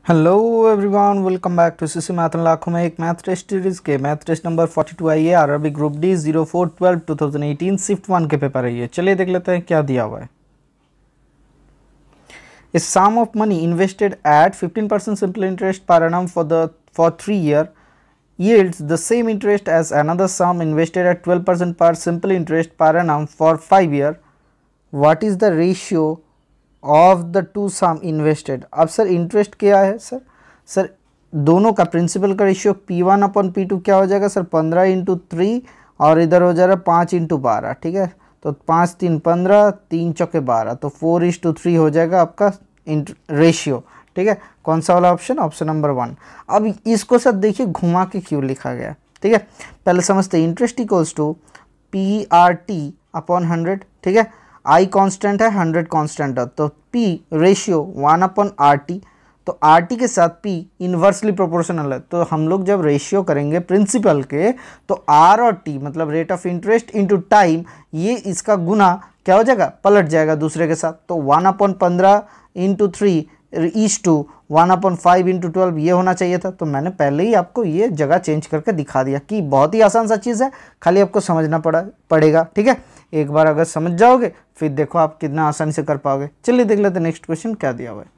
Hello everyone, welcome back to CC math लाखों में एक मैथ टेस्ट सीरीज के मैथ टेस्ट नंबर 42 आई है। आरआरबी ग्रुप डी 0412 2018 शिफ्ट 1 के पेपर है ये। चलिए देख लेते हैं क्या दिया हुआ है। A sum of money invested at 15% simple interest per annum for 3 year yields the same interest as another sum invested at 12% per simple interest per annum for 5 year. What is the ratio of the two sum invested? अब sir interest क्या है sir दोनों का principal का ratio P1 अपन P2 क्या हो जाएगा sir 15 into 3 और इधर हो जा रहा है 5 इंटू 12। ठीक है, तो 5 3 15 3 चौके 12, तो 4:3 हो जाएगा आपका रेशियो। ठीक है, कौन सा वाला ऑप्शन? Option number 1। अब इसको सर देखिए घुमा के क्यों लिखा गया। ठीक है, पहले समझते interest equals to PRT upon 100। ठीक है, I कांस्टेंट है, 100 कांस्टेंट है, तो P रेशियो 1/RT, तो RT के साथ P इन्वर्सली प्रोपोर्शनल है। तो हम लोग जब रेशियो करेंगे प्रिंसिपल के तो R और T मतलब rate of interest into time, ये इसका गुना क्या हो जाएगा? पलट जाएगा दूसरे के साथ। तो 1/15 इंटू 3 इज टू 1/5 इंटू 12 ये होना चाहिए था। तो मैंने पहले ही आपको ये जगह चेंज करके दिखा दिया कि बहुत ही आसान सा चीज़ है, खाली आपको समझना पड़ेगा। ठीक है, एक बार अगर समझ जाओगे फिर देखो आप कितना आसानी से कर पाओगे। चलिए देख लेते हैं नेक्स्ट क्वेश्चन क्या दिया हुआ है।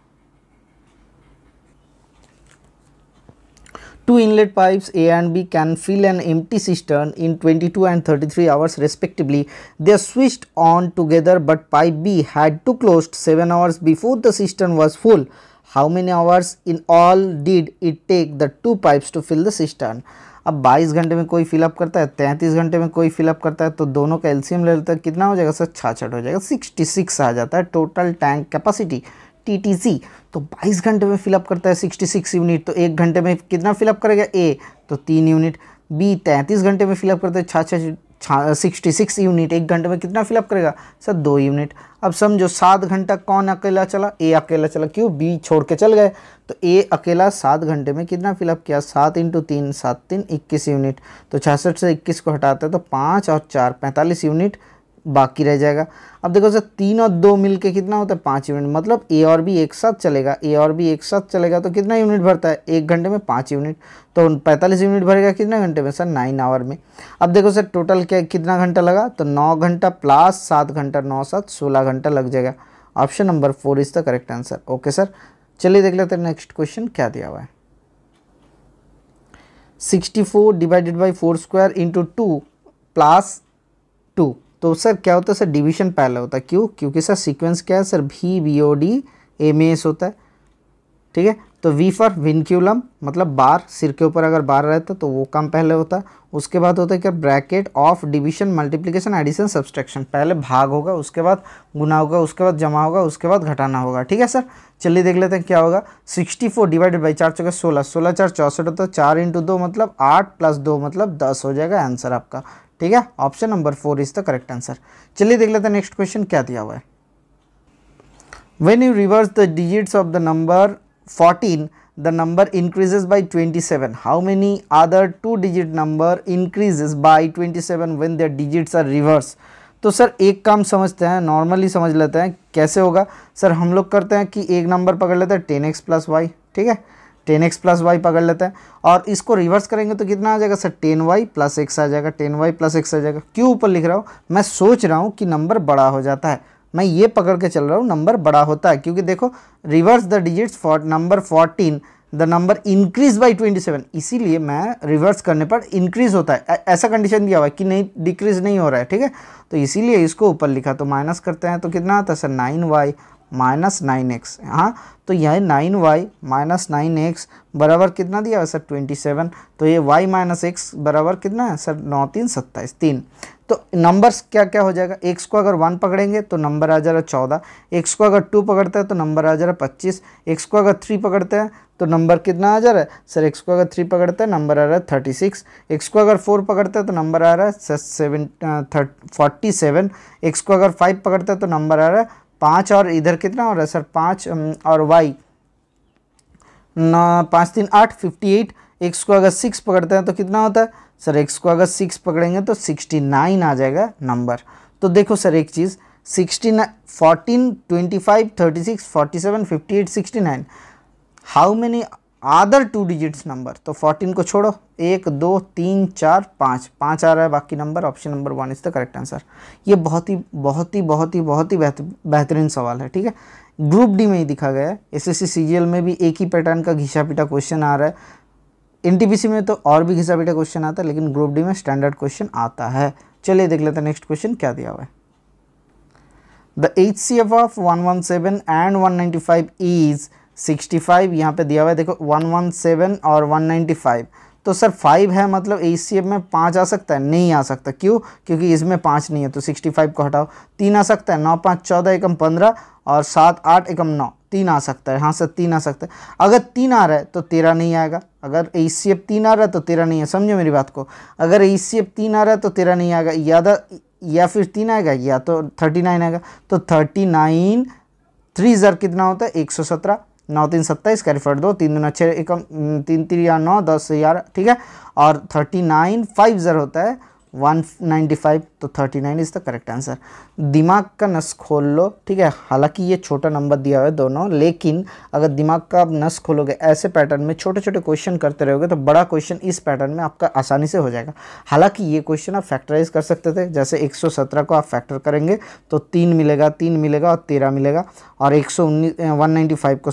Two inlet pipes A and B can fill an empty cistern in 22 and 33 hours respectively. They are switched on together, but pipe B had to close 7 hours before the cistern was full. How many hours in all did it take the two pipes to fill the cistern? अब 22 घंटे में कोई fill up करता है, 33 घंटे में कोई fill up करता है, तो दोनों का एलसीएम ले लेता है, कितना हो जाएगा सर? 66 हो जाएगा, 66 आ जाता है टोटल टैंक कैपेसिटी TTC। तो 22 घंटे में फिलअप करता है 66 यूनिट, तो 1 घंटे में कितना फिलअप करेगा? A तो 3 यूनिट। B 33 घंटे में फिलअप करता है 66 यूनिट, 1 घंटे में कितना फिलअप करेगा सर? 2 यूनिट। अब समझो 7 घंटा कौन अकेला चला? A अकेला चला। क्यों? B छोड़ के चल गए, तो A अकेला 7 घंटे में कितना फिलअप किया? 7 इंटू 3 7 3 21 यूनिट। तो 66 से 21 को हटाते हैं तो 5 और 4 45 यूनिट बाकी रह जाएगा। अब देखो सर 3 और 2 मिलके कितना होता है? 5 यूनिट, मतलब A और B एक साथ चलेगा। A और B एक साथ चलेगा तो कितना यूनिट भरता है? 1 घंटे में 5 यूनिट, तो 45 यूनिट भरेगा कितना घंटे में सर? 9 आवर में। अब देखो सर टोटल क्या कितना घंटा लगा? तो 9 घंटा प्लस 7 घंटा, 9 7 16 घंटा लग जाएगा। Option number 4 is the correct answer. Okay sir, चलिए देख लेते हैं नेक्स्ट क्वेश्चन क्या दिया हुआ है। 64 divided by 4 square into 2 plus 2। तो सर क्या होता है सर? डिवीजन पहले होता है। क्यों? क्योंकि सर सीक्वेंस क्या है सर? VBOD MS होता है। ठीक है, तो V फॉर विनक्यूलम मतलब बार, सिर के ऊपर अगर बार रहता तो वो काम पहले होता है। उसके बाद होता है क्या? Bracket of division multiplication addition subtraction. पहले भाग होगा, उसके बाद गुना होगा, उसके बाद जमा होगा, उसके बाद घटाना होगा। ठीक है सर, चलिए देख लेते हैं क्या होगा। 64 डिवाइडेड बाई 4 चौके 16, 16 4 64 होता है, 4 इंटू 2 मतलब 8 प्लस 2 मतलब 10 हो जाएगा आंसर आपका। ठीक है, option number 4 is the correct answer. चलिए देख लेते हैं नेक्स्ट क्वेश्चन क्या दिया हुआ है। When you reverse the digits of the number 14, the number increases by 27. How many other 2-digit number increases by 27 when their digits are reversed? तो sir एक काम समझते हैं, नॉर्मली समझ लेते हैं कैसे होगा। सर हम लोग करते हैं कि एक नंबर पकड़ लेते हैं 10x प्लस वाई। ठीक है, 10x प्लस वाई पकड़ लेते हैं और इसको रिवर्स करेंगे तो कितना आ जाएगा सर? 10y प्लस एक्स आ जाएगा, 10y प्लस एक्स आ जाएगा। क्यों ऊपर लिख रहा हूँ? मैं सोच रहा हूँ कि नंबर बड़ा हो जाता है, मैं ये पकड़ के चल रहा हूँ नंबर बड़ा होता है। क्योंकि देखो reverse the digits for number 14 the number increase by 27, इसीलिए मैं रिवर्स करने पर इंक्रीज होता है, ऐसा कंडीशन दिया हुआ है कि नहीं डिक्रीज नहीं हो रहा है। ठीक है, तो इसीलिए इसको ऊपर लिखा। तो माइनस करते हैं तो कितना आता है सर? 9y minus 9x। हाँ, तो यह 9y माइनस 9x बराबर कितना दिया है सर? 27। तो ये y माइनस एक्स बराबर कितना है सर? 9 3 27 3। तो नंबर्स क्या क्या हो जाएगा? x को अगर 1 पकड़ेंगे तो नंबर आ जा रहा है 14, x को अगर 2 पकड़ते हैं तो नंबर आ जा रहा है 25, x को अगर 3 पकड़ते हैं तो नंबर कितना आ जा रहा है सर? x को अगर 3 पकड़ते हैं नंबर आ रहा है 36, x को अगर 4 पकड़ते हैं तो नंबर आ रहा है 47, x को अगर 5 पकड़ते हैं तो नंबर आ रहा है 5, और इधर कितना हो रहा है सर? 5 और y 5 3 8 58। x को अगर 6 पकड़ते हैं तो कितना होता है सर? x को अगर 6 पकड़ेंगे तो 69 आ जाएगा नंबर। तो देखो सर एक चीज़, 14 25 36 47 58 69 how many other 2 digits number, तो 14 को छोड़ो, 1 2 3 4 5 5 आ रहा है बाकी number, option number 1 is the correct answer. ये बहुत ही बेहतरीन सवाल है, ठीक है। ग्रुप डी में ही दिखा गया है, एसएससी सीजीएल में भी एक ही पैटर्न का घिसा पिटा क्वेश्चन आ रहा है, एनटीपीसी में तो और भी घिसा पिटा क्वेश्चन आता है, लेकिन ग्रुप डी में स्टैंडर्ड क्वेश्चन आता है। चलिए देख लेते हैं नेक्स्ट क्वेश्चन क्या दिया हुआ है। The HCF of 117 and 195 is 65, यहाँ पे दिया हुआ है देखो 117 और 195, तो सर 5 है मतलब HCF में 5 आ सकता है, नहीं आ सकता, क्यों? क्योंकि इसमें 5 नहीं है, तो 65 को हटाओ। 3 आ सकता है, 9 5 14 एकम 15 और 7 8 एकम 9, 3 आ सकता है, हाँ सर 3 आ सकता है। अगर 3 आ रहा है तो 13 नहीं आएगा, अगर HCF 3 आ रहा है तो 13 नहीं है, समझो मेरी बात को। अगर HCF 3 आ रहा है तो 13 नहीं आएगा, या फिर 3 आएगा या तो 39 आएगा, तो 39 3 ज़र कितना होता है 117, 9 3 27 कैरी फॉरवर्ड 2, 3 दूना 6 एकम 3 3 9 10 11, ठीक है। और 39 5 ज़र होता है 195, तो 39 इज़ द करेक्ट आंसर। दिमाग का नस खोल लो, ठीक है। हालांकि ये छोटा नंबर दिया हुआ है दोनों, लेकिन अगर दिमाग का आप नस खोलोगे, ऐसे पैटर्न में छोटे छोटे क्वेश्चन करते रहोगे, तो बड़ा क्वेश्चन इस पैटर्न में आपका आसानी से हो जाएगा। हालांकि ये क्वेश्चन आप फैक्टराइज कर सकते थे, जैसे 117 को आप फैक्टर करेंगे तो 3 मिलेगा, 3 मिलेगा और 13 मिलेगा, और 195 को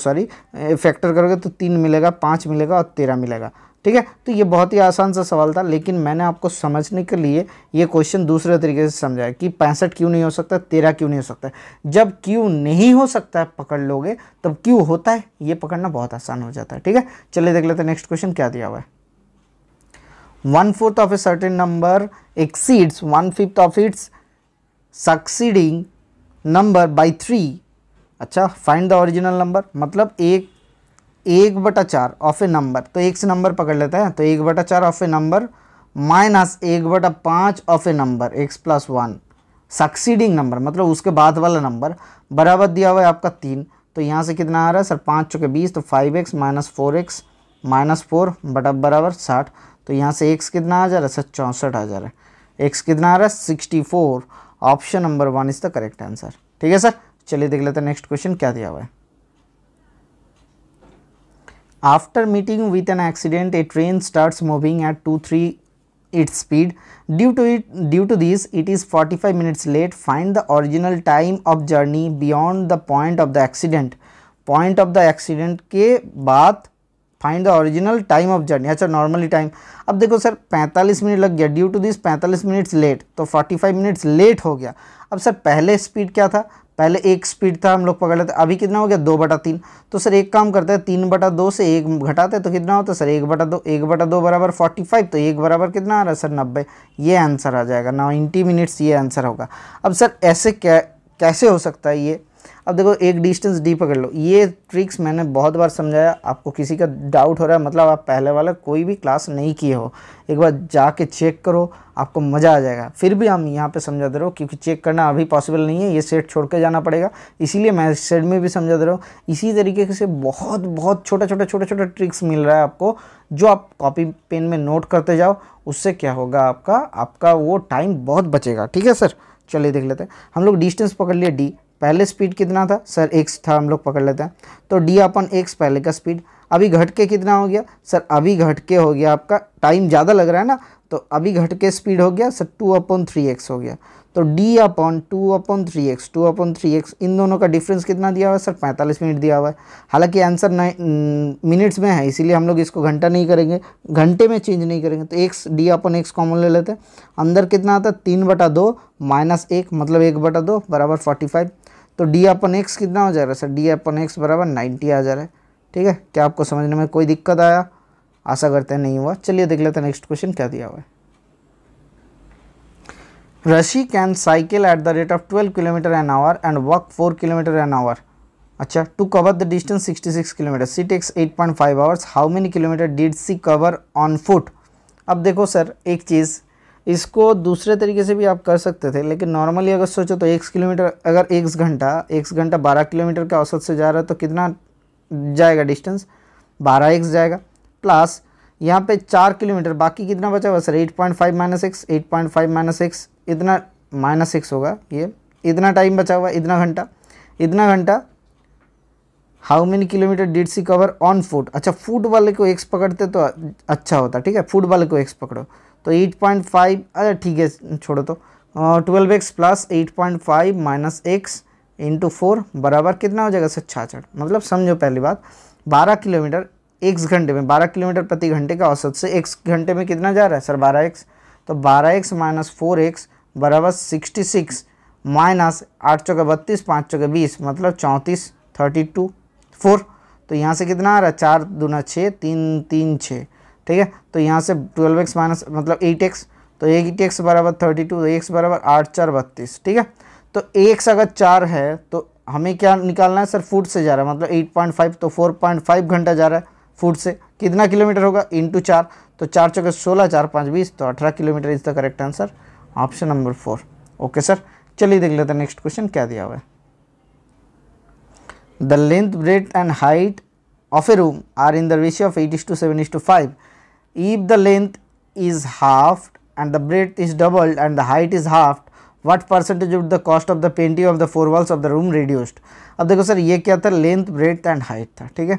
फैक्टर करोगे तो 3 मिलेगा, 5 मिलेगा और 13 मिलेगा, ठीक है। तो ये बहुत ही आसान सा सवाल था, लेकिन मैंने आपको समझने के लिए ये क्वेश्चन दूसरे तरीके से समझाया कि 65 क्यों नहीं हो सकता, 13 क्यों नहीं हो सकता। जब क्यों नहीं हो सकता है पकड़ लोगे, तब क्यों होता है ये पकड़ना बहुत आसान हो जाता है, ठीक है। चलिए देख लेते हैं नेक्स्ट क्वेश्चन क्या दिया हुआ है। 1/4 of a certain number exceeds 1/5 of its succeeding number by 3। अच्छा, फाइंड द ओरिजिनल नंबर, मतलब 1/4 ऑफ ए नंबर, तो एक से नंबर पकड़ लेते हैं, तो 1/4 of A number minus 1/5 of A number x + 1 succeeding number, मतलब उसके बाद वाला नंबर, बराबर दिया हुआ है आपका 3। तो यहाँ से कितना आ रहा है सर, 5 चौके 20, तो 5x - 4x - 4 बटा बराबर 60। तो यहाँ से x कितना आ जा रहा है सर, 64 आ जा रहा है। x कितना आ रहा है 64, option number 1 is the correct answer, ठीक है सर। चलिए देख लेते हैं नेक्स्ट क्वेश्चन क्या दिया हुआ है। After meeting with an accident, a train starts moving at 2-3 its speed. Due to this, it is 45 minutes late. Find the original time of journey beyond the point of the accident. Point of the accident के बाद find the original time of journey. अच्छा, normally time, अब देखो sir 45 minute लग गया, due to this 45 minutes late, तो 45 minutes late हो गया। अब सर पहले स्पीड क्या था, पहले एक स्पीड था, हम लोग पकड़ लेते, अभी कितना हो गया 2/3। तो सर एक काम करते हैं, 3/2 से 1 घटाते हैं तो कितना होता है सर 1/2, 1/2 बराबर 45, तो 1 बराबर कितना आ रहा है सर 90, ये आंसर आ जाएगा, 90 मिनट्स ये आंसर होगा। अब सर ऐसे कैसे हो सकता है ये, अब देखो एक डिस्टेंस डी पकड़ लो, ये ट्रिक्स मैंने बहुत बार समझाया, आपको किसी का डाउट हो रहा है मतलब आप पहले वाला कोई भी क्लास नहीं किए हो, एक बार जाके चेक करो, आपको मज़ा आ जाएगा। फिर भी हम यहाँ पे समझा दे रहे हो, क्योंकि चेक करना अभी पॉसिबल नहीं है, ये सेट छोड़ के जाना पड़ेगा, इसीलिए मैं इस सेट में भी समझा दे रहा हूँ। इसी तरीके से बहुत छोटा ट्रिक्स मिल रहा है आपको, जो आप कॉपी पेन में नोट करते जाओ, उससे क्या होगा आपका वो टाइम बहुत बचेगा, ठीक है सर। चलिए देख लेते हैं, हम लोग डिस्टेंस पकड़ लिए डी, पहले स्पीड कितना था सर x था, हम लोग पकड़ लेते हैं, तो d/x पहले का स्पीड, अभी घट के कितना हो गया सर, अभी घट के हो गया आपका, टाइम ज़्यादा लग रहा है ना, तो अभी घट के स्पीड हो गया सर 2/3x हो गया, तो d/2/3x इन दोनों का डिफरेंस कितना दिया हुआ है सर 45 मिनट दिया हुआ है। हालांकि आंसर मिनट्स में है, इसीलिए हम लोग इसको घंटा नहीं करेंगे, घंटे में चेंज नहीं करेंगे, तो x d/x कॉमन ले लेते हैं, अंदर कितना आता है 3/2 - 1 मतलब 1/2 बराबर 45, तो d/x कितना हो जा रहा है सर, d/x बराबर 90 आ जा रहा है, ठीक है। क्या आपको समझने में कोई दिक्कत आया, आशा करते हैं नहीं हुआ। चलिए देख लेते हैं नेक्स्ट क्वेश्चन क्या दिया हुआ है। Rashi can cycle at the rate of 12 km/h and walk 4 km/h। अच्छा, to cover the distance 66 km, she takes 8.5 hours, how many kilometre did she cover on foot. अब देखो सर एक चीज़, इसको दूसरे तरीके से भी आप कर सकते थे, लेकिन नॉर्मली अगर सोचो तो 1 किलोमीटर, अगर 1 घंटा 12 किलोमीटर का औसत से जा रहा है, तो कितना जाएगा डिस्टेंस 12x जाएगा, प्लस यहाँ पे 4 किलोमीटर, बाकी कितना बचा हुआ सर 8.5 - x 8.5 - x इतना -6 होगा, ये इतना टाइम बचा हुआ, इतना घंटा how many kilometre did she cover on foot. अच्छा फुट वाले को एक्स पकड़ते तो अच्छा होता, ठीक है, फुट वाले को एक्स पकड़ो तो 8.5, अरे ठीक है छोड़ो तो 12x plus 8.5 minus x into 4 बराबर कितना हो जाएगा सर 66। मतलब समझो पहली बात 12 किलोमीटर x घंटे में, 12 किलोमीटर प्रति घंटे का औसत से x घंटे में कितना जा रहा है सर 12x, तो 12x माइनस 4x बराबर 66 माइनस 8 चौके 32 5 चौके 20 मतलब 34 32 4। तो यहाँ से कितना आ रहा है 4 दूना 6 3 3 6, ठीक है। तो यहाँ से 12x माइनस मतलब 8x, तो 8x बराबर 32, तो x बराबर 8 4 32, ठीक है। तो x अगर 4 है तो हमें क्या निकालना है सर फुट से जा रहा है मतलब 8.5, तो 4.5 घंटा जा रहा है फुट से, कितना किलोमीटर होगा इंटू 4, तो 4 चौके 16 4 5 20, तो 18 kilometre is the correct answer, option number 4। Okay sir, चलिए देख लेते हैं नेक्स्ट क्वेश्चन क्या दिया हुआ है। The length breadth and height of a room are in the ratio of 8:7:5. If the length is halved and the breadth is doubled and the height is halved, what percentage of the cost of the painting of the four walls of the room reduced? अब देखो sir ये क्या था, length breadth and height था, ठीक है।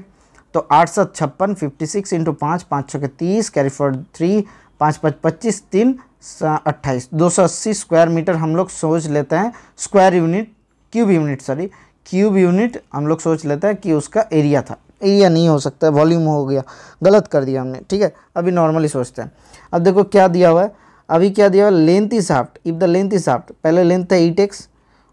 तो 8 7 56 56 into 5 5 6 30 carry for 3 5 5 25 3 28 280 square metre हम लोग सोच लेते हैं, square unit cube unit sorry cube unit हम लोग सोच लेते हैं कि उसका एरिया था, एरिया नहीं हो सकता है, वॉल्यूम हो गया, गलत कर दिया हमने, ठीक है। अभी नॉर्मली सोचते हैं। अब देखो क्या दिया हुआ है, अभी क्या दिया हुआ है, length is हाफ्ट, if the length is हाफ्ट, पहले लेंथ था 8x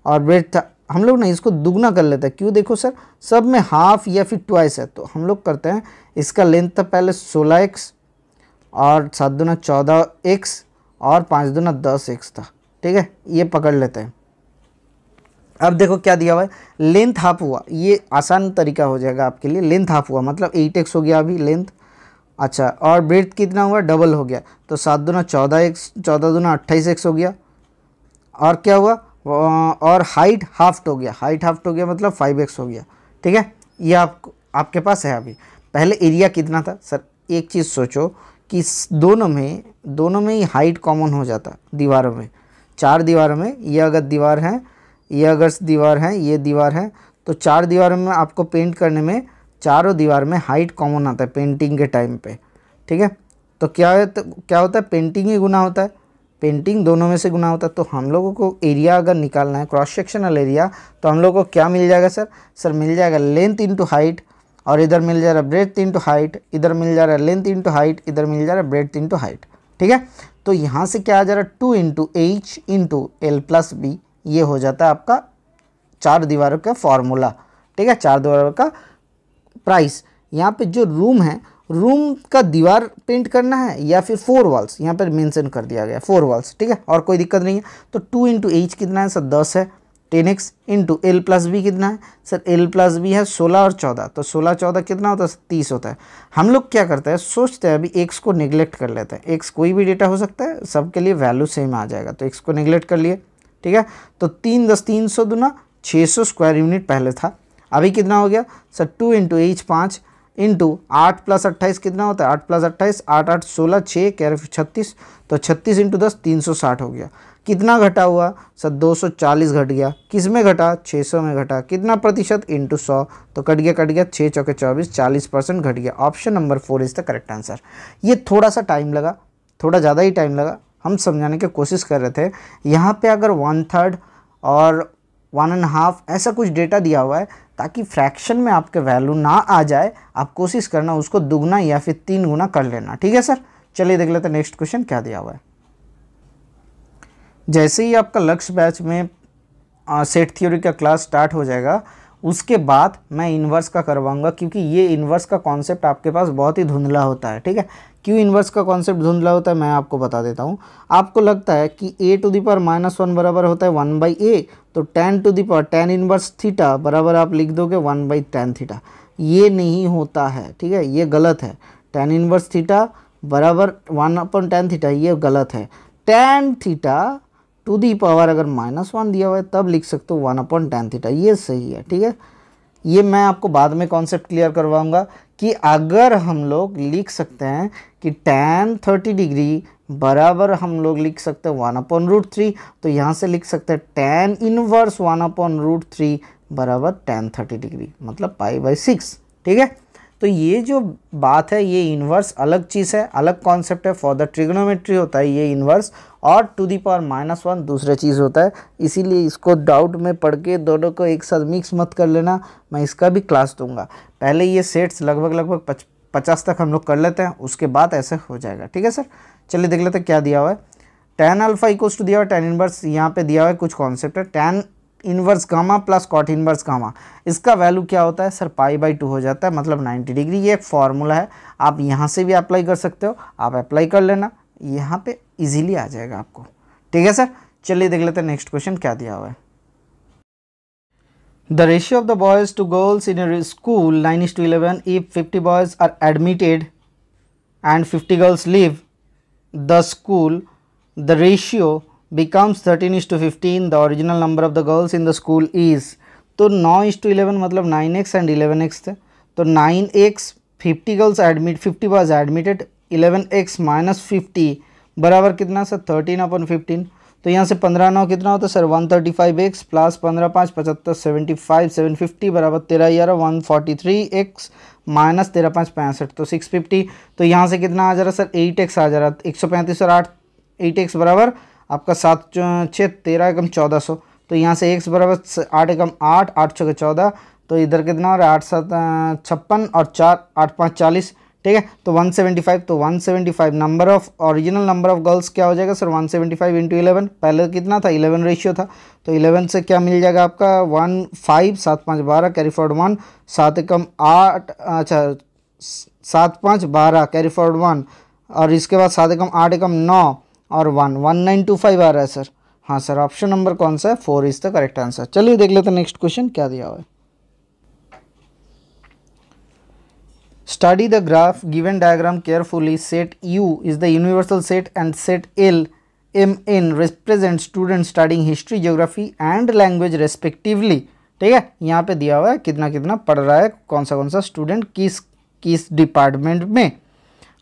और ब्रेड्थ था, हम लोग ना इसको दुगना कर लेते हैं, क्यों देखो सर सब में हाफ या फिर ट्वाइस है, तो हम लोग करते हैं इसका लेंथ था पहले 16x और 7 दूना 14x और 5 दूना 10x था, ठीक है, ये पकड़ लेते हैं। अब देखो क्या दिया हुआ है, लेंथ हाफ हुआ, ये आसान तरीका हो जाएगा आपके लिए, लेंथ हाफ हुआ मतलब 8x हो गया अभी लेंथ, अच्छा और ब्रेड्थ कितना हुआ डबल हो गया, तो 7 दूना 14x 14 दूना 28x हो गया, और क्या हुआ और हाइट हाफ्ट हो गया, हाइट हाफ्ट हो गया मतलब 5x हो गया, ठीक है। ये आपके पास है। अभी पहले एरिया कितना था सर, एक चीज़ सोचो कि दोनों में ही हाइट कॉमन हो जाता दीवारों में, 4 दीवारों में, ये अगर दीवार है, ये अगर दीवार है, ये दीवार है, तो 4 दीवारों में आपको पेंट करने में चारों दीवार में हाइट कॉमन आता है पेंटिंग के टाइम पे, ठीक है। तो क्या होता है पेंटिंग ही गुना होता है, पेंटिंग दोनों में से गुना होता है। तो हम लोगों को एरिया अगर निकालना है क्रॉस सेक्शनल एरिया, तो हम लोगों को क्या मिल जाएगा सर मिल जाएगा लेंथ इंटू हाइट, और इधर मिल जा रहा है ब्रेड्थ इंटू हाइट, इधर मिल जा रहा है लेंथ इंटू हाइट, इधर मिल जा रहा है ब्रेड्थ इंटू हाइट, ठीक है। तो यहाँ से क्या आ जा रहा है 2 into h into l plus b, ये हो जाता है आपका 4 दीवारों का फॉर्मूला, ठीक है, 4 दीवारों का प्राइस। यहाँ पे जो रूम है, रूम का दीवार पेंट करना है या फिर 4 वॉल्स, यहाँ पर मेंशन कर दिया गया 4 वॉल्स, ठीक है, और कोई दिक्कत नहीं है। तो 2 इंटू एच कितना है सर 10 है, 10x into l plus B कितना है सर, एल प्लस बी है 16 और 14, तो 16 14 कितना होता है 30 होता है। हम लोग क्या करते हैं, सोचते हैं अभी x को नेग्लेक्ट कर लेते हैं, x कोई भी डेटा हो सकता है, सबके लिए वैल्यू सेम आ जाएगा, तो x को नेग्लेक्ट कर लिए, ठीक है। तो 3 10 300 दूना 600 स्क्वायर यूनिट पहले था, अभी कितना हो गया sir 2 into H 5 into 8 plus 28 कितना होता है 8 प्लस 28 8 8 16 6 कैरे 36, तो 36 इंटू 10 360 हो गया। कितना घटा हुआ सर 240 घट गया, किस में घटा 600 में घटा, कितना प्रतिशत इंटू 100, तो कट गया 6 चौके 24 40% घट गया। Option number 4 is the correct answer. ये थोड़ा सा टाइम लगा, थोड़ा ज़्यादा ही टाइम लगा, हम समझाने की कोशिश कर रहे थे। यहाँ पे अगर 1/3 और 1.5 ऐसा कुछ डेटा दिया हुआ है ताकि फ्रैक्शन में आपके वैल्यू ना आ जाए, आप कोशिश करना उसको दुगना या फिर 3 गुना कर लेना, ठीक है सर। चलिए देख लेते हैं नेक्स्ट क्वेश्चन क्या दिया हुआ है। जैसे ही आपका लक्ष्य बैच में सेट थ्योरी का क्लास स्टार्ट हो जाएगा, उसके बाद मैं इन्वर्स का करवाऊंगा, क्योंकि ये इन्वर्स का कॉन्सेप्ट आपके पास बहुत ही धुंधला होता है, ठीक है। क्यों इन्वर्स का कॉन्सेप्ट धुंधला होता है मैं आपको बता देता हूँ। आपको लगता है कि a⁻−1 बराबर होता है 1/a, तो tan इन्वर्स थीटा बराबर आप लिख दोगे 1/tan थीटा, ये नहीं होता है, ठीक है, ये गलत है। tan इन्वर्स थीटा बराबर 1/tan थीटा, ये गलत है। tan theta to the power अगर -1 दिया हुआ है तब लिख सकते हो 1/tan थीटा, ये सही है, ठीक है। ये मैं आपको बाद में कॉन्सेप्ट क्लियर करवाऊंगा कि अगर हम लोग लिख सकते हैं कि tan 30 डिग्री बराबर हम लोग लिख सकते हैं 1/√3, तो यहाँ से लिख सकते हैं tan इनवर्स 1/√3 बराबर tan 30 डिग्री, मतलब π/6। ठीक है, तो ये जो बात है ये इन्वर्स अलग चीज़ है, अलग कॉन्सेप्ट है। फॉर द ट्रिग्नोमेट्री होता है ये इन्वर्स, और टू दी पावर -1 दूसरा चीज़ होता है। इसीलिए इसको डाउट में पढ़ के दोनों को एक साथ मिक्स मत कर लेना, मैं इसका भी क्लास दूंगा। पहले ये सेट्स लगभग 50 तक हम लोग कर लेते हैं, उसके बाद ऐसे हो जाएगा। ठीक है सर, चलिए देख लेते हैं क्या दिया हुआ है। tan अल्फा इक्वल्स टू दिया हुआ है tan इनवर्स, यहाँ पे दिया हुआ है कुछ कॉन्सेप्ट है, tan inverse gamma plus cot inverse gamma, इसका वैल्यू क्या होता है सर π/2 हो जाता है, मतलब 90 डिग्री। ये एक फॉर्मूला है, आप यहाँ से भी अप्लाई कर सकते हो, आप अप्लाई कर लेना, यहाँ पे इजीली आ जाएगा आपको। ठीक है सर, चलिए देख लेते हैं नेक्स्ट क्वेश्चन क्या दिया हुआ है। The ratio of the boys to girls in a school 9:11 if 50 boys are admitted and 50 girls leave the school, the ratio becomes 13:15, the original number of the girls in the school is। तो 9:11 मतलब 9x and 11x थे, तो 9x 50 girls admit 50 boys admitted, 11x - 50 बराबर कितना sir 13/15। तो यहाँ से 15/9 कितना होता है सर 135x प्लस 15×5 75 75 750 बराबर 13/11 143x माइनस 13×5 65, तो 650। तो यहाँ से कितना आ जा रहा है सर 8x आ जा रहा है, 135 और 8 8x बराबर आपका 7 6 13 एकम 1400। तो यहाँ से x बराबर 8 एकम 8 8 6 14, तो इधर कितना हो रहा है 8 7 56 और 4 8 5 40। ठीक है, तो 175, तो 175 number of original number of girls क्या हो जाएगा सर 175 × 11, पहले कितना था 11 रेशियो था, तो 11 से क्या मिल जाएगा आपका 1 5 7 5 12 कैरी फॉरवर्ड 1 7 एकम 8 अच्छा 7 5 12 कैरी फॉरवर्ड 1, और इसके बाद 7 एकम 8 एकम 9 और 1 1925 आ रहा है सर। हाँ सर, ऑप्शन नंबर कौन सा है 4 इज द करेक्ट आंसर। चलिए देख लेते हैं नेक्स्ट क्वेश्चन क्या दिया हुआ है। Study the graph given diagram carefully. Set U is the universal set and set L M N represents students studying history, geography and language respectively। ठीक है, यहाँ पे दिया हुआ है कितना कितना पढ़ रहा है कौन सा स्टूडेंट किस डिपार्टमेंट में।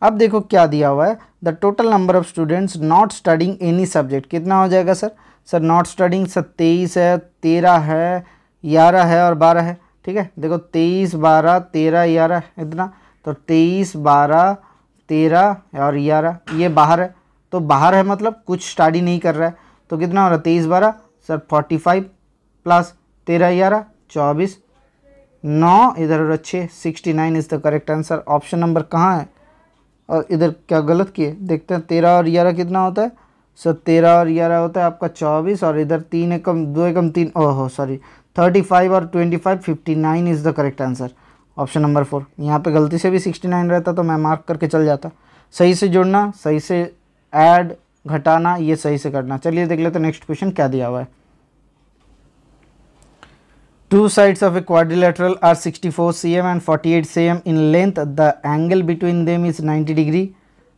अब देखो क्या दिया हुआ है, the total number of students not studying any subject कितना हो जाएगा सर नॉट स्टडिंग सर 23 है 13 है 11 है और 12 है। ठीक है, देखो 23 12 13 11 इतना, तो 23 12 13 और 11 ये बाहर है, तो बाहर है मतलब कुछ स्टडी नहीं कर रहा है, तो कितना हो रहा है 23 12 सर 45 प्लस 13 11 24 9 इधर और 6 69 is the correct answer. Option number कहाँ है और इधर क्या गलत किए, देखते हैं 13 और 11 कितना होता है सर 13 और 11 होता है आपका 24, और इधर 3 एकम 2 एकम 3 ओहो सॉरी 35 और 25 59 is the correct answer. Option number 4, यहाँ पे गलती से भी 69 रहता तो मैं मार्क करके चल जाता। सही से जोड़ना, सही से ऐड घटाना, ये सही से करना। चलिए देख लेते हैं नेक्स्ट क्वेश्चन क्या दिया हुआ है। Two sides of a quadrilateral are 64 cm and 48 cm in length. The angle between them is 90 degree.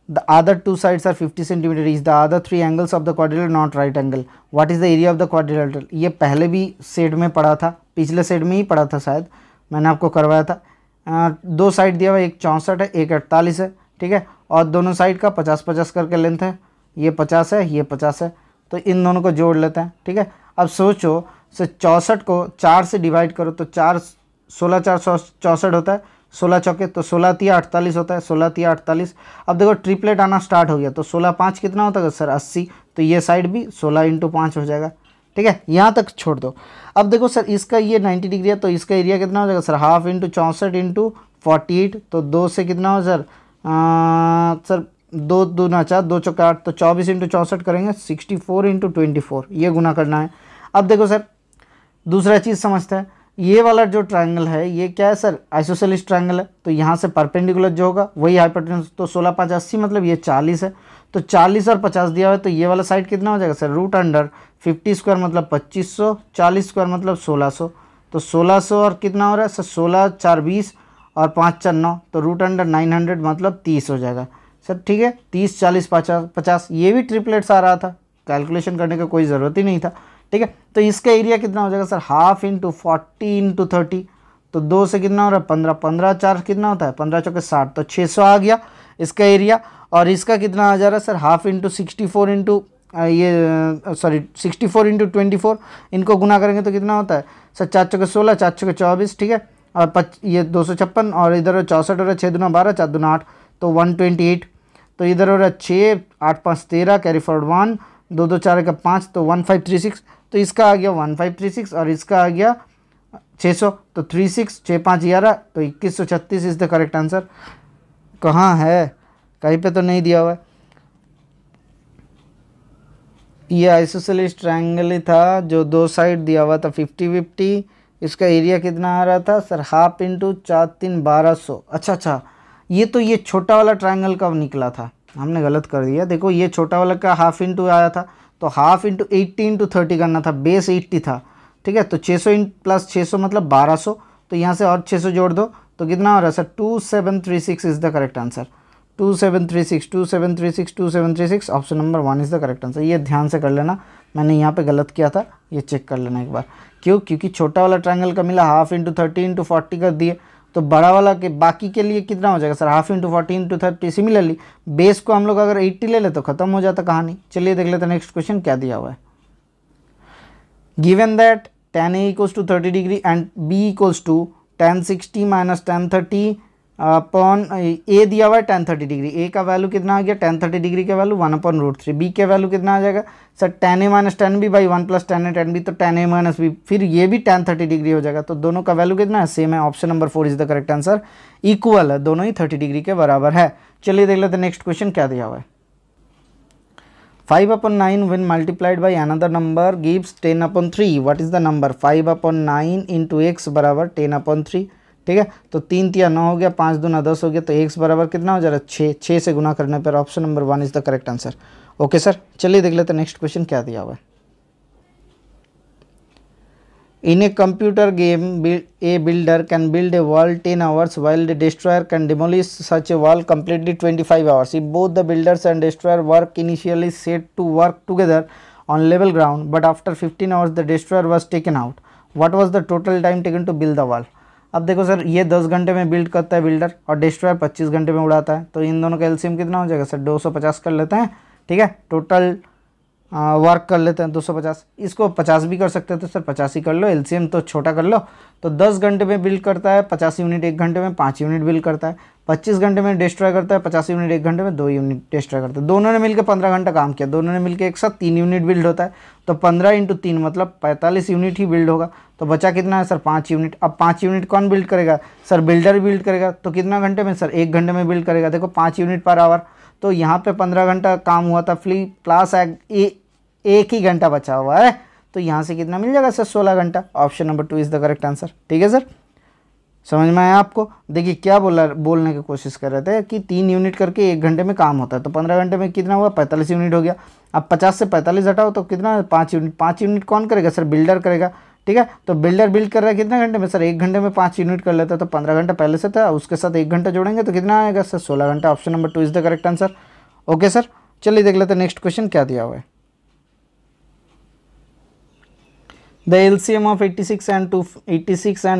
The other two sides are 50 cm. Is the other three angles of the quadrilateral not right angle? What is the area of the quadrilateral? ये पहले भी set में पढ़ा था, पिछले set में ही पढ़ा था शायद, मैंने आपको करवाया था। दो साइड दिया हुआ, एक 64 है एक 48 है। ठीक है, और दोनों साइड का 50-50 करके लेंथ है, ये 50 है ये 50 है, तो इन दोनों को जोड़ लेते हैं। ठीक है, अब सोचो से 64 को 4 से डिवाइड करो तो 4 16 4 64 होता है, 16 चौके तो 16 तिया 48 होता है, 16 तिया 48। अब देखो ट्रिपलेट आना स्टार्ट हो गया, तो 16 5 कितना होता है सर 80, तो ये साइड भी 16 × 5 हो जाएगा। ठीक है, यहाँ तक छोड़ दो। अब देखो सर इसका ये 90 डिग्री है, तो इसका एरिया कितना हो जाएगा सर हाफ × 64 × 48, तो 2 से कितना हो सर 2 दूना 4 2 चौके 8, तो 24 × 64 करेंगे 64 × 24, ये गुना करना है। अब देखो सर दूसरा चीज़ समझता है, ये वाला जो ट्रायंगल है ये क्या है सर आइसोसेलेस ट्रायंगल है, तो यहाँ से परपेंडिकुलर जो होगा वही हाइपोटेन्यूज, तो 16 5 80 मतलब ये 40 है, तो 40 और 50 दिया हुआ है, तो ये वाला साइड कितना हो जाएगा सर √50² मतलब 2500, 40² मतलब 1600, तो 1600 और कितना हो रहा है सर 16 4 20 और 5 4 9, तो √900 मतलब 30 हो जाएगा सर। ठीक है, 30 40 50 50, ये भी ट्रिपलेट्स आ रहा था, कैलकुलेशन करने का कोई ज़रूरत ही नहीं था। ठीक है, तो इसका एरिया कितना हो जाएगा सर हाफ × 40 × 30, तो 2 से कितना हो रहा है 15 15 4 कितना होता है 15 चौके 60, तो 600 आ गया इसका एरिया। और इसका कितना आ जा रहा है सर हाफ × 64 × ये सॉरी 64 इंटू 24, इनको गुना करेंगे तो कितना होता है सर, 4 चौके 16, 4 चौके 24, ठीक है, और ये 256, और इधर 64 हो रहा है, 6 दूना 12, 4 दूना 8, तो 128, तो इधर हो रहा है 6, 8 5 13, कैरी फॉरवर्ड 1, 2 2 4 का 5, तो 1536, तो इसका आ गया 1536 और इसका आ गया 600, तो 36 6 5 11, तो 2136 इज द करेक्ट आंसर। कहाँ है, कहीं पे तो नहीं दिया हुआ है। ये आइसोसेलेस ट्रायंगल ही था जो दो साइड दिया हुआ था 50-50। इसका एरिया कितना आ रहा था सर, हाफ इंटू 4 3 1200। अच्छा, ये तो ये छोटा वाला ट्रायंगल कब निकला था, हमने गलत कर दिया। देखो ये छोटा वाला का हाफ इंटू आया था, तो हाफ इंटू 80 इंटू 30 करना था, बेस 80 था, ठीक है, तो 600 प्लस 600 मतलब 1200, तो यहाँ से और 600 जोड़ दो तो कितना हो रहा है sir, 2736 is the correct answer. 2736 option number 1 is the correct answer. ये ध्यान से कर लेना, मैंने यहाँ पे गलत किया था, ये चेक कर लेना एक बार। क्योंकि छोटा वाला ट्रायंगल का मिला हाफ इंटू 30 इंटू 40 कर दिए, तो बड़ा वाला के बाकी के लिए कितना हो जाएगा sir, half into 40 into 30। Similarly base को हम लोग अगर 80 ले ले तो खत्म हो जाता कहानी। चलिए देख लेते हैं नेक्स्ट क्वेश्चन क्या दिया हुआ है। Given that tan A equals to 30 degree and B equals to tan 60 minus tan 30 upon A दिया हुआ है tan 30 डिग्री। A का वैल्यू कितना आ गया, tan 30 डिग्री का वैल्यू 1/√3। B के वैल्यू कितना आ जाएगा sir, tan A minus tan B by 1 plus tan A tan B, तो tan A माइनस B, फिर ये भी tan 30 डिग्री हो जाएगा। तो दोनों का वैल्यू कितना है, सेम है। Option number 4 is the correct answer. Equal है, दोनों ही 30 डिग्री के बराबर है। चलिए देख लेते हैं नेक्स्ट क्वेश्चन क्या दिया हुआ है। 5/9 when multiplied by another number gives 10/3. What is the number? 5/9 into x बराबर 10/3, ठीक है, तो 3 3 9 हो गया, 5 दूना 10 हो गया, तो एक्स बराबर कितना हो जा रहा है 6, 6 से गुना करने पर option number 1 is the correct answer. Okay sir, चलिए देख लेते हैं नेक्स्ट क्वेश्चन क्या दिया हुआ है। In a computer game, a builder can build a wall 10 hours while the destroyer can demolish such a wall completely 25 hours. If both the builders and destroyer work initially set to work together on level ground, but after 15 hours the destroyer was taken out. What was the total time taken to build the wall? अब देखो sir, ये 10 घंटे में build करता है builder और destroyer 25 घंटे में उड़ाता है, तो इन दोनों का एलसीएम कितना हो जाएगा सर, 250 कर लेते हैं, ठीक है, टोटल वर्क कर लेते हैं 250। इसको 50 भी कर सकते हैं तो सर 50 ही कर लो, एलसीएम तो छोटा कर लो। तो 10 घंटे में बिल्ड करता है 50 यूनिट, 1 घंटे में 5 यूनिट बिल्ड करता है। 25 घंटे में डिस्ट्रॉय करता है 50 यूनिट, 1 घंटे में 2 यूनिट डिस्ट्रॉय करता है। दोनों ने मिलकर 15 घंटा काम किया, दोनों ने मिलकर एक साथ 3 यूनिट बिल्ड होता है, तो 15 इंटू 3 मतलब 45 यूनिट ही बिल्ड होगा। तो बचा कितना है सर, 5 यूनिट। अब 5 यूनिट कौन बिल्ड करेगा सर, बिल्डर बिल्ड करेगा, तो कितना घंटे में सर, 1 घंटे में बिल्ड करेगा। देखो 5 यूनिट पर आवर, तो यहाँ पे 15 घंटा काम हुआ था, प्लस एक ही घंटा बचा हुआ है, तो यहाँ से कितना मिल जाएगा सर, 16 घंटा। Option number 2 is the correct answer. ठीक है सर, समझ में आया आपको। देखिए क्या बोलने की कोशिश कर रहे थे कि 3 यूनिट करके 1 घंटे में काम होता है, तो 15 घंटे में कितना हुआ, 45 यूनिट हो गया। अब 50 से 45 हटाओ तो कितना, 5 यूनिट। 5 यूनिट कौन करेगा सर, बिल्डर करेगा, ठीक है। तो बिल्डर बिल्ड कर रहा है कितने घंटे में सर, 1 घंटे में 5 यूनिट कर लेता है, तो 15 घंटा पहले से था, उसके साथ 1 घंटा जोड़ेंगे तो कितना आएगा सर, 16 घंटा। Option number 2 is the correct answer. Okay sir, चलिए देख लेते हैं नेक्स्ट क्वेश्चन क्या दिया हुआ है। द एलसीएम ऑफ 86 एंड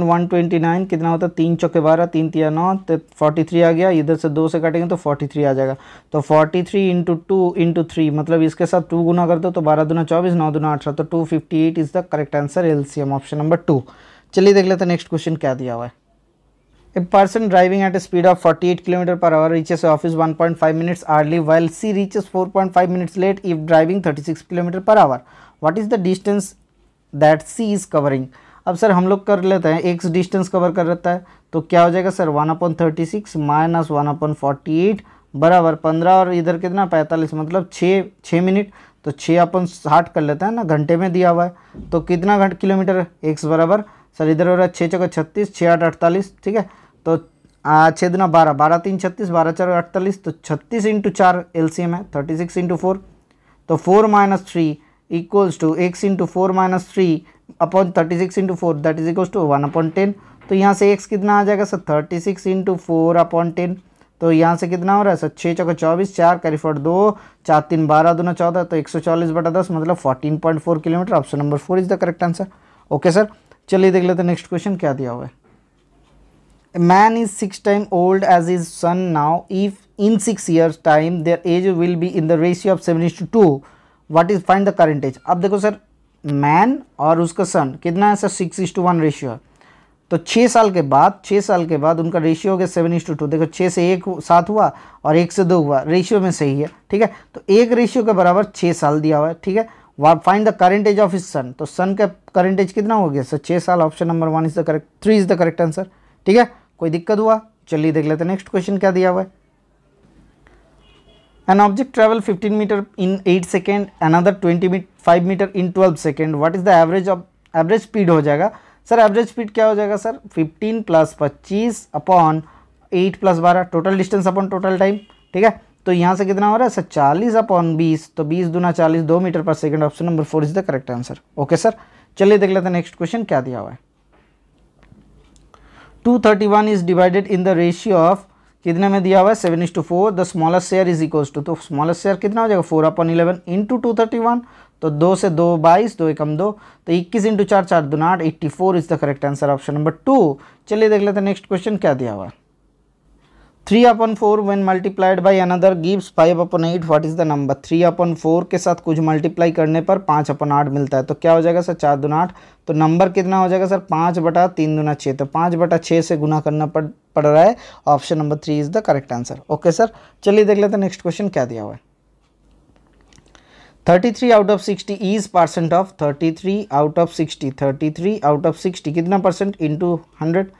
129 कितना होता है, 3 चौके 12, 3 तिया 9, तो 43 आ गया। इधर से 2 से काटेंगे तो 43 आ जाएगा। तो 43 इंटू 2 इंटू 3 मतलब इसके साथ 2 गुना कर दो तो 12 दूना 24, 9 दूना 18, तो 258 is the correct answer, LCM option number 2। चलिए देख लेते हैं नेक्स्ट क्वेश्चन क्या दिया हुआ है। A person driving at a speed of 48 km per hour reaches office 1.5 minutes early while C reaches 4.5 minutes late if driving 36 km per hour. What is the distance that C is covering? अब sir हम लोग कर लेते हैं, x distance cover कर रहता है, तो क्या हो जाएगा सर, 1/36 माइनस 1/48 बराबर 15 और इधर कितना 45 मतलब 6 मिनट, तो 6/60 कर लेते हैं ना, घंटे में दिया हुआ है, तो कितना किलोमीटर, x बराबर सर इधर हो रहा है 6 चौका 36, 6 8 48, ठीक है, तो 6 दूना 12, 12 3 36, 12 4 48, तो 36 इंटू 4 एलसीएम है, 36 इंटू 4, तो 4 minus 3 equals to x into 4 minus 3 upon 36 into 4 that is equals to 1/10। तो यहाँ से x कितना आ जाएगा सर, 36 इंटू 4/10, तो यहाँ से कितना हो रहा है सर, 6 चौका 24, 4 कैरी फॉरवर्ड 2, 4 3 12 दूना 14, तो 140/10 मतलब 14.4 kilometre. Option number 4 is the correct answer. Okay sir, चलिए देख लेते हैं नेक्स्ट क्वेश्चन क्या दिया हुआ है। A man is 6 times old as his son now. If in 6 years time their age will be in the ratio of 7:2, what is find the current age. अब देखो सर मैन और उसका सन कितना है सर 6:1 रेशियो है। तो 6 साल के बाद उनका रेशियो हो गया 7:2। देखो 6 से 1 7 हुआ और 1 से 2 हुआ, रेशियो में सही है, ठीक है। तो 1 रेशियो के बराबर 6 साल दिया हुआ है, ठीक है। Find the current age of his son, तो सन का करंट एज कितना हो गया सर 6 साल। Option number 1 is the correct, 3 is the correct answer, ठीक है। कोई दिक्कत हुआ, चलिए देख लेते हैं नेक्स्ट क्वेश्चन क्या दिया हुआ है। An object travel 15 meter in 8 second, another 25 meter in 12 second. What is the average speed हो जाएगा सर। एवरेज स्पीड क्या हो जाएगा sir 15 + 25 upon 8 + 12 total distance upon total time, ठीक है। तो यहाँ से कितना हो रहा है सर 40 अपॉन 20, तो 20 दूना 40, 2 मीटर पर second. Option number 4 is the correct answer, okay sir. चलिए देख लेते हैं नेक्स्ट क्वेश्चन क्या दिया हुआ है। 231 is divided in the ratio of, कितने में दिया हुआ है 7:4। The smallest share is equals to, तो स्मॉलेस्ट शेयर कितना हो जाएगा 4/11 इंटू 231, तो 2 से 2 22, 2 एकम 2, तो 21 इंटू 4 4 दूना 8, 84 is the correct answer, option number 2। चलिए देख लेते हैं नेक्स्ट क्वेश्चन क्या दिया हुआ है। 3/4 when multiplied by another gives 5/8, what is the number. 3/4 के साथ कुछ मल्टीप्लाई करने पर 5/8 मिलता है, तो क्या हो जाएगा सर 4 दूना 8, तो नंबर कितना हो जाएगा सर 5/3 दूना 6, तो 5/6 से गुना करना पड़ रहा है। Option number 3 is the correct answer, okay sir. चलिए देख लेते हैं नेक्स्ट क्वेश्चन क्या दिया हुआ है। 33 out of 60 is percent of 33 out of 60, 33 out of 60 कितना परसेंट इंटू 100,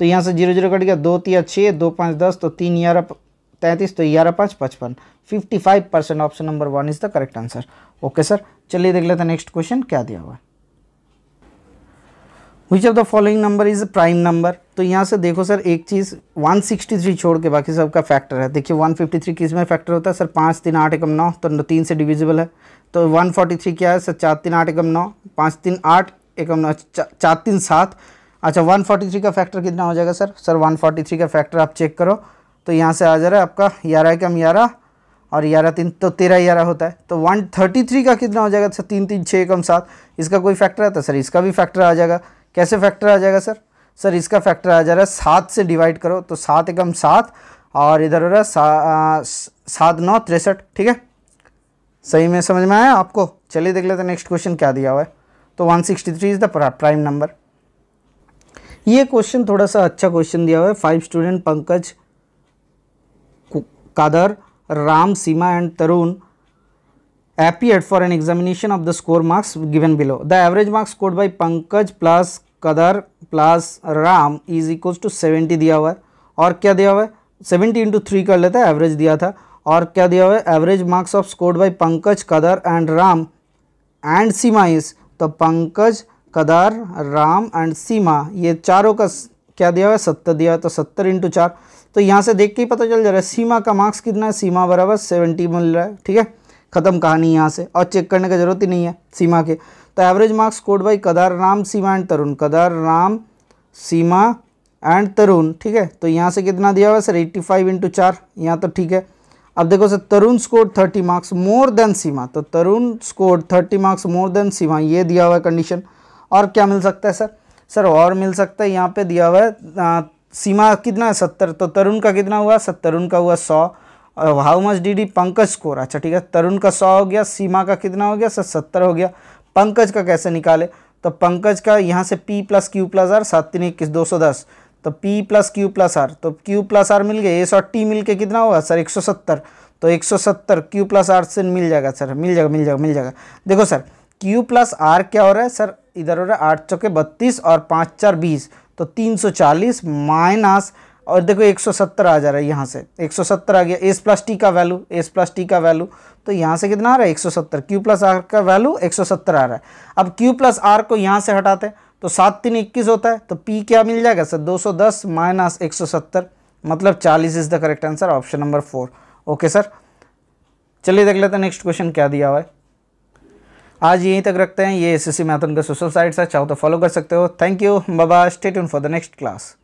तो यहाँ से 0 0 कट गया, 2 3 6, 2 5 10, तो 3 11 33, तो 11 5 55, 55%। Option number 1 is the correct answer, okay sir. चलिए देख लेते हैं नेक्स्ट क्वेश्चन क्या दिया हुआ है। Which of the following number is prime number, तो यहाँ से देखो सर एक चीज़ 163 छोड़ के बाकी सबका फैक्टर है। देखिए 153 किस में फैक्टर होता है सर 5 3 8 एकम 9, तो 3 से डिविजिबल है। तो 143 क्या है सर 4 3 8 एकम 9, 5 3 8 एकम 9, 4 3 7। अच्छा 143 का फैक्टर कितना हो जाएगा सर 143 का फैक्टर आप चेक करो, तो यहाँ से आ जा रहा है आपका 11 एकम 11 और 11 3, तो 13 11 होता है। तो 133 का कितना हो जाएगा सर 3 3 6 एकम 7, इसका कोई फैक्टर आता है सर, इसका भी फैक्टर आ जाएगा। कैसे फैक्टर आ जाएगा सर इसका फैक्टर आ जा रहा है 7 से डिवाइड करो, तो 7 एकम 7 और इधर हो रहा है 7 9 63, ठीक है। सही में समझ में आया आपको। चलिए देख लेते हैं नेक्स्ट क्वेश्चन क्या दिया हुआ है। तो 163 इज द प्राइम नंबर। ये क्वेश्चन थोड़ा सा अच्छा क्वेश्चन दिया हुआ है। 5 student Pankaj, Kadar, Ram, Seema and Tarun appeared for an examination of the score marks given below. The average marks scored by Pankaj plus Kadar plus Ram is equals to 70 दिया हुआ है। और क्या दिया हुआ है 70 इंटू 3 कर लेते हैं, एवरेज दिया था। और क्या दिया हुआ है average marks of scored by Pankaj, Kadar and Ram and Seema is, तो पंकज, कदर, राम एंड सीमा ये चारों का क्या दिया हुआ है 70 दिया है, तो 70 इंटू 4। तो यहाँ से देख के ही पता चल जा रहा है सीमा का मार्क्स कितना है, सीमा बराबर 70 मिल रहा है, ठीक है। खत्म कहानी यहाँ से, और चेक करने की जरूरत ही नहीं है सीमा के। तो एवरेज मार्क्स स्कोर्ड बाय कदर, राम, सीमा एंड तरुण, कदर, राम, सीमा एंड तरुण, ठीक है। तो यहाँ से कितना दिया हुआ है सर 85 इंटू 4, यहाँ तो ठीक है। अब देखो सर तरुण स्कोर्ड 30 मार्क्स मोर देन सीमा, तो तरुण स्कोर्ड 30 मार्क्स मोर देन सीमा, ये दिया हुआ है कंडीशन। और क्या मिल सकता है सर और मिल सकता है यहाँ पे दिया हुआ है सीमा कितना है 70, तो तरुण का कितना हुआ तरुण का हुआ 100। How much D Pankaj score, अच्छा ठीक है, तरुण का 100 हो गया, सीमा का कितना हो गया सर 70 हो गया। पंकज का कैसे निकाले, तो पंकज का यहाँ से P plus Q plus R 7 3 21 210, तो P plus Q plus R, तो Q प्लस R मिल गया, S और T मिल के कितना होगा सर 170, तो 170 Q प्लस R से मिल जाएगा सर, मिल जाएगा। देखो सर Q प्लस R क्या हो रहा है सर, इधर हो रहा है 8 चौके 32 और 5 4 20, तो 340 माइनस, और देखो 170 आ जा रहा है, यहाँ से 170 आ गया। S प्लस टी का वैल्यू, तो यहाँ से कितना आ रहा है 170, Q प्लस R का वैल्यू 170 आ रहा है। अब Q प्लस R को यहाँ से हटाते हैं तो 7 3 21 होता है, तो P क्या मिल जाएगा सर 210 माइनस 170, मतलब 40 is the correct answer, option number 4, okay sir. चलिए देख लेते हैं नेक्स्ट क्वेश्चन क्या दिया हुआ है। आज यहीं तक रखते हैं। ये SSC मैथन का सोशल साइट्स है, चाहो तो फॉलो कर सकते हो। Thank you, bye bye, stay tuned for the next class.